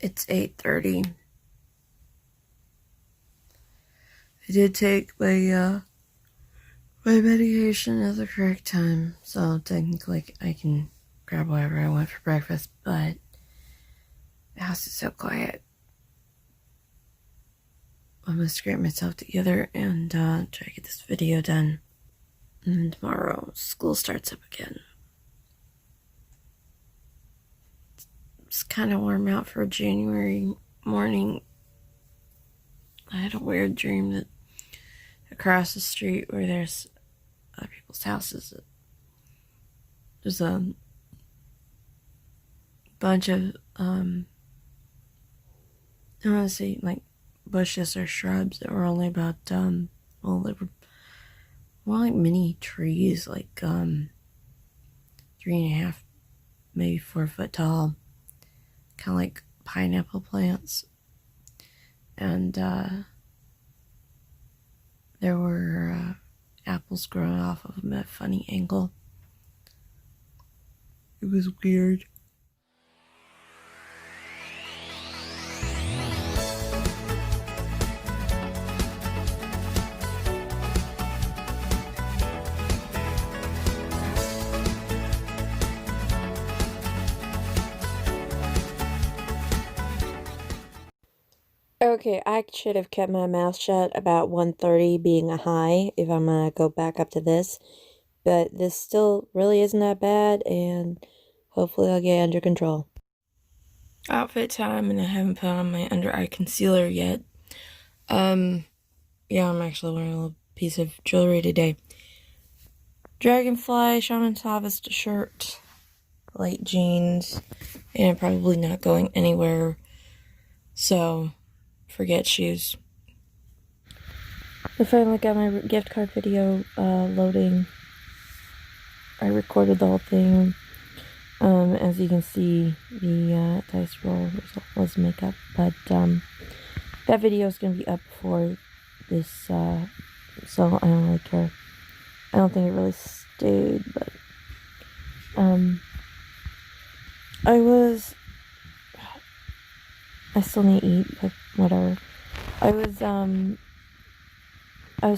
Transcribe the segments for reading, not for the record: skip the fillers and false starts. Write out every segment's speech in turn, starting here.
It's 8:30. I did take my medication at the correct time, so technically I can grab whatever I want for breakfast, but the house is so quiet. I must get myself together and try to get this video done. And tomorrow, school starts up again. It's kind of warm out for a January morning. I had a weird dream that across the street where there's other people's houses, there's a bunch of, I don't want to say like bushes or shrubs that were only about, well, they were more like mini trees, like 3.5, maybe 4 foot tall, kind of like pineapple plants. And there were apples growing off of them at a funny angle. It was weird. Okay, I should have kept my mouth shut about 1:30 being a high if I'm gonna go back up to this. But this still really isn't that bad, and hopefully I'll get under control. Outfit time, and I haven't put on my under eye concealer yet. Yeah, I'm actually wearing a little piece of jewelry today. Dragonfly Shaman's Harvest shirt, light jeans, and probably not going anywhere, so forget shoes. I finally got my gift card video loading. I recorded the whole thing. As you can see, the dice roll result was makeup, but that video is going to be up before this, so I don't really care. I don't think it really stayed, but I still need to eat, but whatever. I was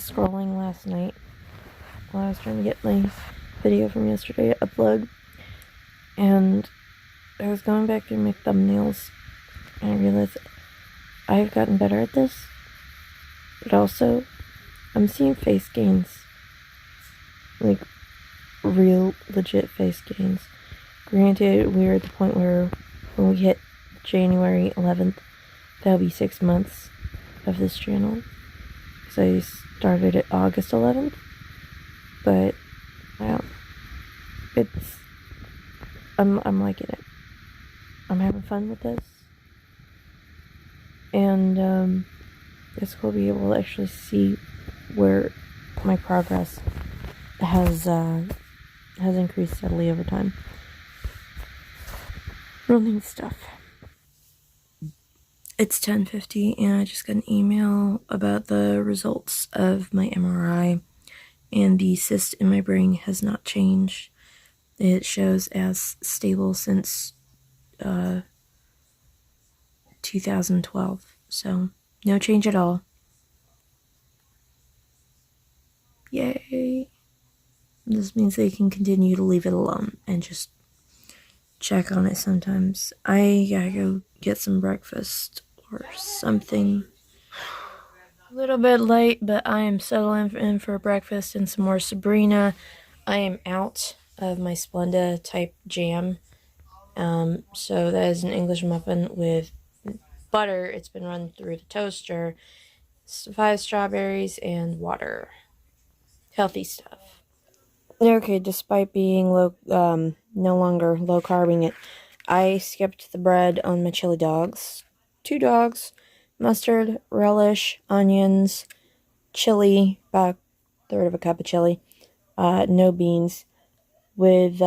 scrolling last night while I was trying to get my video from yesterday to upload, and I was going back through my thumbnails, and I realized I've gotten better at this, but also I'm seeing face gains, like real legit face gains. Granted, we're at the point where when we hit January 11th, that'll be 6 months of this channel. So I started at August 11th, but I'm liking it. I'm having fun with this, and it's cool to be able to actually see where my progress has increased steadily over time. Running stuff. It's 10:50, and I just got an email about the results of my MRI, and the cyst in my brain has not changed. It shows as stable since 2012, so no change at all. Yay! This means they can continue to leave it alone and just check on it sometimes. I gotta go get some breakfast or something. A little bit late, but I am settling in for breakfast and some more Sabrina. I am out of my Splenda type jam. So that is an English muffin with butter. It's been run through the toaster. 5 strawberries and water. Healthy stuff. Okay, despite being no longer low carbing it, I skipped the bread on my chili dogs. 2 dogs, mustard, relish, onions, chili, about 1/3 of a cup of chili, no beans, with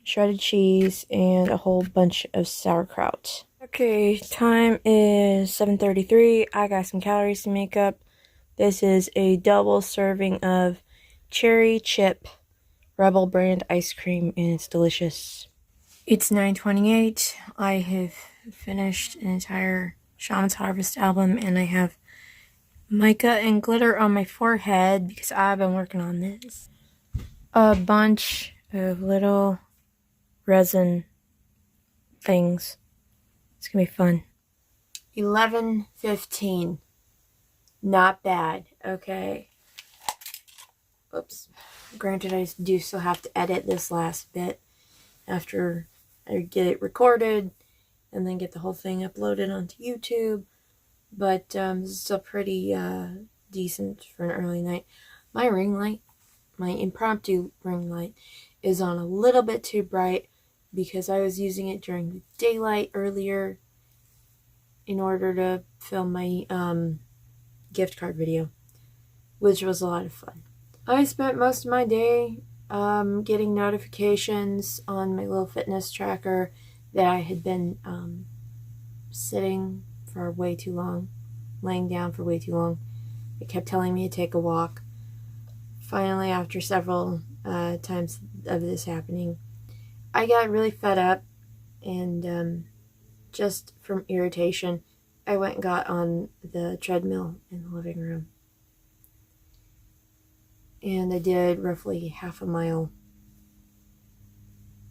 shredded cheese and a whole bunch of sauerkraut. Okay, time is 7:33. I got some calories to make up. This is a double serving of cherry chip Rebel brand ice cream, and it's delicious. It's 9:28. I have finished an entire Shaman's Harvest album, and I have mica and glitter on my forehead because I've been working on this. A bunch of little resin things. It's gonna be fun. 11:15. Not bad. Okay. Oops. Granted, I do still have to edit this last bit after I get it recorded and then get the whole thing uploaded onto YouTube. But this is still pretty decent for an early night. My ring light, my impromptu ring light, is on a little bit too bright because I was using it during the daylight earlier in order to film my gift card video, which was a lot of fun. I spent most of my day getting notifications on my little fitness tracker that I had been sitting for way too long, laying down for way too long. It kept telling me to take a walk. Finally, after several times of this happening, I got really fed up, and just from irritation, I went and got on the treadmill in the living room. And I did roughly half a mile.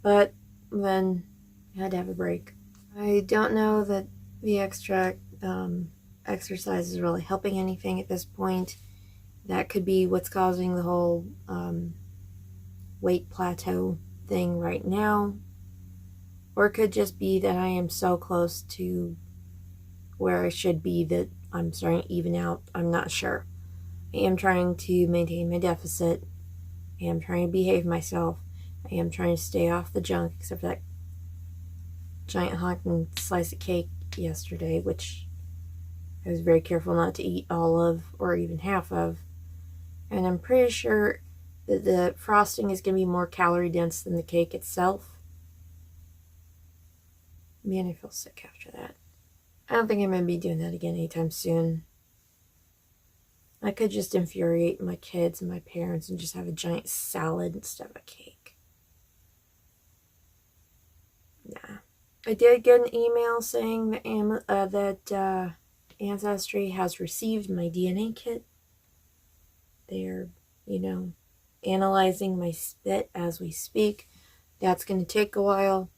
But then I had to have a break. I don't know that the extra exercise is really helping anything at this point. That could be what's causing the whole weight plateau thing right now. Or it could just be that I am so close to where I should be that I'm starting to even out. I'm not sure. I am trying to maintain my deficit. I am trying to behave myself. I am trying to stay off the junk, except for that giant honking slice of cake yesterday, which I was very careful not to eat all of or even half of. And I'm pretty sure that the frosting is going to be more calorie dense than the cake itself. Man, I feel sick after that. I don't think I'm going to be doing that again anytime soon. I could just infuriate my kids and my parents and just have a giant salad instead of a cake. Nah. I did get an email saying that Ancestry has received my DNA kit. They're, analyzing my spit as we speak. That's going to take a while.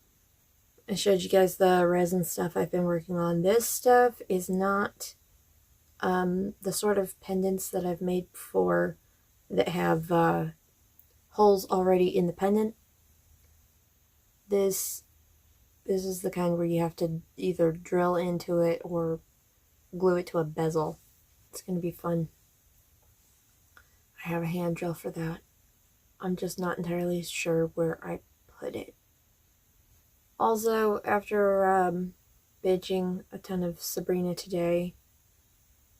I showed you guys the resin stuff I've been working on. This stuff is not the sort of pendants that I've made before that have holes already in the pendant. This is the kind where you have to either drill into it or glue it to a bezel. It's going to be fun. I have a hand drill for that. I'm just not entirely sure where I put it. Also, after binging a ton of Sabrina today,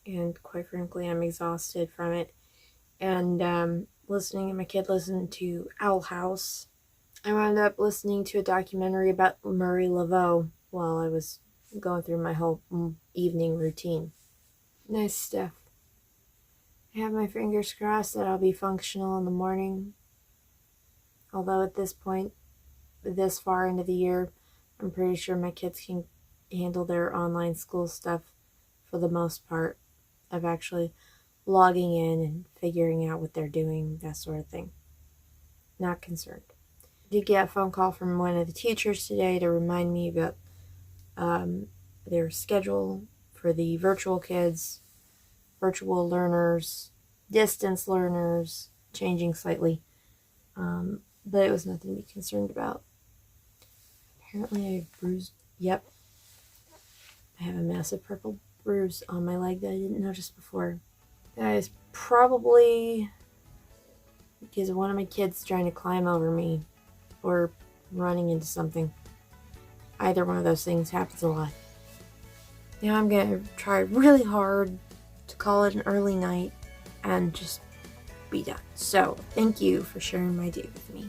and quite frankly, I'm exhausted from it, and listening to my kid listen to Owl House, I wound up listening to a documentary about Murray Laveau while I was going through my whole evening routine. Nice stuff. I have my fingers crossed that I'll be functional in the morning. Although at this point, this far into the year, I'm pretty sure my kids can handle their online school stuff for the most part of actually logging in and figuring out what they're doing, that sort of thing. Not concerned. I did get a phone call from one of the teachers today to remind me about their schedule for the virtual kids, virtual learners, distance learners, changing slightly. But it was nothing to be concerned about. Apparently I bruised, yep. I have a massive purple bruise on my leg that I didn't notice before. That is probably because one of my kids trying to climb over me or running into something. Either one of those things happens a lot. Now I'm going to try really hard to call it an early night and just be done. So, thank you for sharing my day with me.